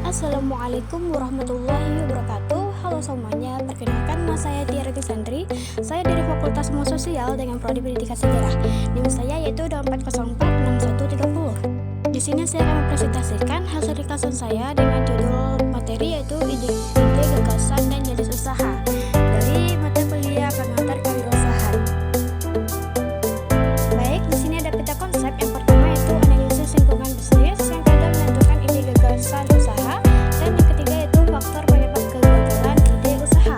Assalamualaikum warahmatullahi wabarakatuh. Halo semuanya, perkenalkan nama saya Tia Reti Sandri. Saya dari Fakultas Ilmu Sosial dengan Prodi Pendidikan Sejarah. NIM saya yaitu 24046130. Di sini saya akan mempresentasikan hasil ringkasan saya dengan judul materi yaitu ide, gagasan, dan jenis usaha dari mata kuliah pengantar kewirausahaan. Baik, di sini ada peta konsep. Yang pertama yaitu analisis lingkungan bisnis, yang kedua menentukan ide gagasan usaha, dan yang ketiga yaitu faktor penyebab kegagalan ide usaha.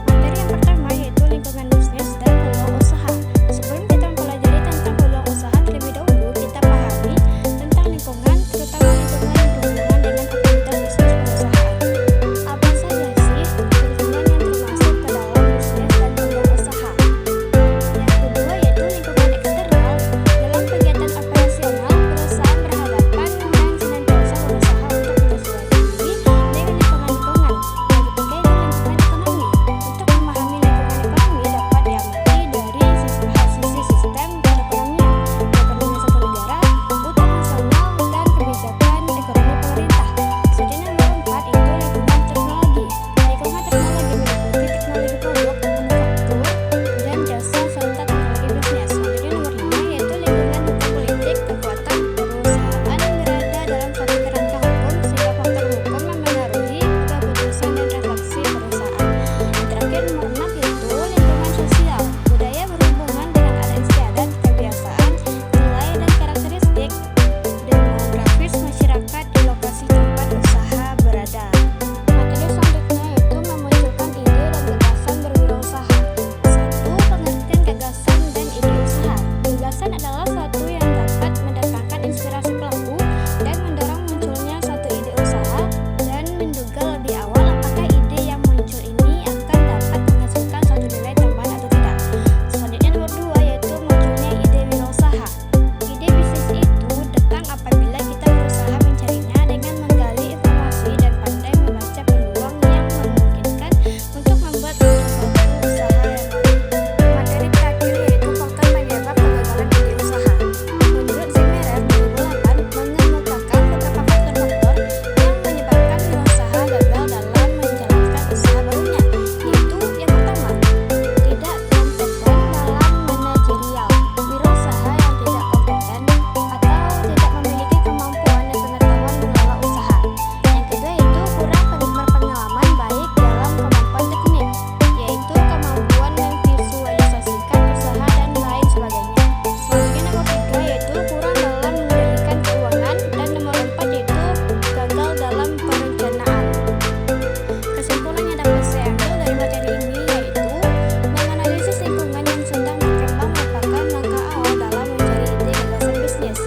Materi yang pertama yaitu lingkungan bisnis dan peluang usaha. Sebelum kita mempelajari tentang peluang usaha, terlebih dahulu kita pahami tentang lingkungan, terutama lingkungan berhubungan dengan aktivitas bisnis perusahaan. Apa saja sih lingkungan yang termasuk ke dalam bisnis dan peluang usaha? Yang kedua yaitu lingkungan eksternal. Dalam kegiatan operasional, perusahaan berhadapan dan senantiasa berusaha untuk menyesuaikan diri dengan lingkungan. Yang ketiga yaitu lingkungan ekonomi. Untuk memahami lingkungan ekonomi dapat diamati dari sisi sistem perekonomian, satu negara, utang nasional, dan kebijakan ekonomi pemerintah. Selanjutnya nomor 4 itu lingkungan teknologi. Lingkungan teknologi meliputi teknologi produk, manufaktur, dan jasa serta teknologi bisnis. Selanjutnya nomor 5 yaitu lingkungan hukum politik. Kekuatan perusahaan berada dalam satu kerangka hukum sehingga faktor hukum memengaruhi keputusan dan refleksi perusahaan. Yang terakhir nomor 6 yaitu lingkungan sosial. Budaya berhubungan dengan adat istiadat, kebiasaan, nilai, dan karakteristik demografis masyarakat di lokasi tempat usaha berada. Materi selanjutnya yaitu memunculkan ide dan gagasan berwirausaha. 1. Pengertian gagasan dan ide usaha. Gagasan adalah suatu yang dapat mendatangkan inspirasi pelaku dan mendorong munculnya suatu ide usaha, dan menduga lebih awal apakah ide yang muncul ini akan dapat menghasilkan suatu nilai tambahan atau tidak. Selanjutnya nomor 2 yaitu munculnya ide wirausaha. Ide bisnis itu datang apabila kita berusaha mencarinya dengan menggali informasi dan pandai membaca peluang yang memungkinkan untuk membuat suatu usaha yang baru. Materi terakhir yaitu faktor penyebab kegagalan ide usaha. Menurut Zimmerer 2008 mengemukakan beberapa faktor-faktor yang menyebabkan wirausaha gagal dalam menjalankan usaha barunya, yaitu yang pertama, tidak kompeten dalam manajerial. Wirausaha yang tidak kompeten atau tidak memiliki kemampuan dan pengetahuan mengelola usaha. Yang kedua yaitu kurang berpengalaman baik dalam kemampuan teknik, yaitu kemampuan memvisualisasikan usaha dan lain sebagainya. Selanjutnya nomor 3 yaitu kurang dalam mengendalikan keuangan, dan nomor 4 yaitu gagal dalam perencanaan. Kesimpulan yang dapat saya ambil dari materi ini yaitu menganalisis lingkungan yang sedang berkembang merupakan langkah awal dalam mencari ide gagasan bisnis.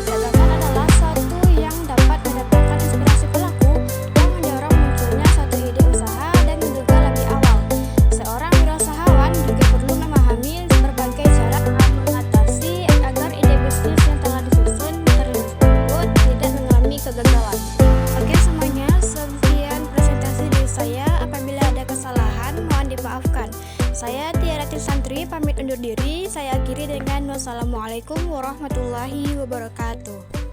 Gagasan adalah suatu yang dapat mendatangkan inspirasi pelaku yang mendorong munculnya suatu ide usaha dan menduga lebih awal. Seorang wirausahawan juga perlu memahami berbagai cara mengatasi agar ide bisnis yang telah disusun tersebut tidak mengalami kegagalan. Oke semuanya, sekian presentasi dari saya. Apabila ada kesalahan, mohon dimaafkan. Saya Tia Reti Sandri pamit undur diri. Saya akhiri dengan wassalamualaikum warahmatullahi wabarakatuh.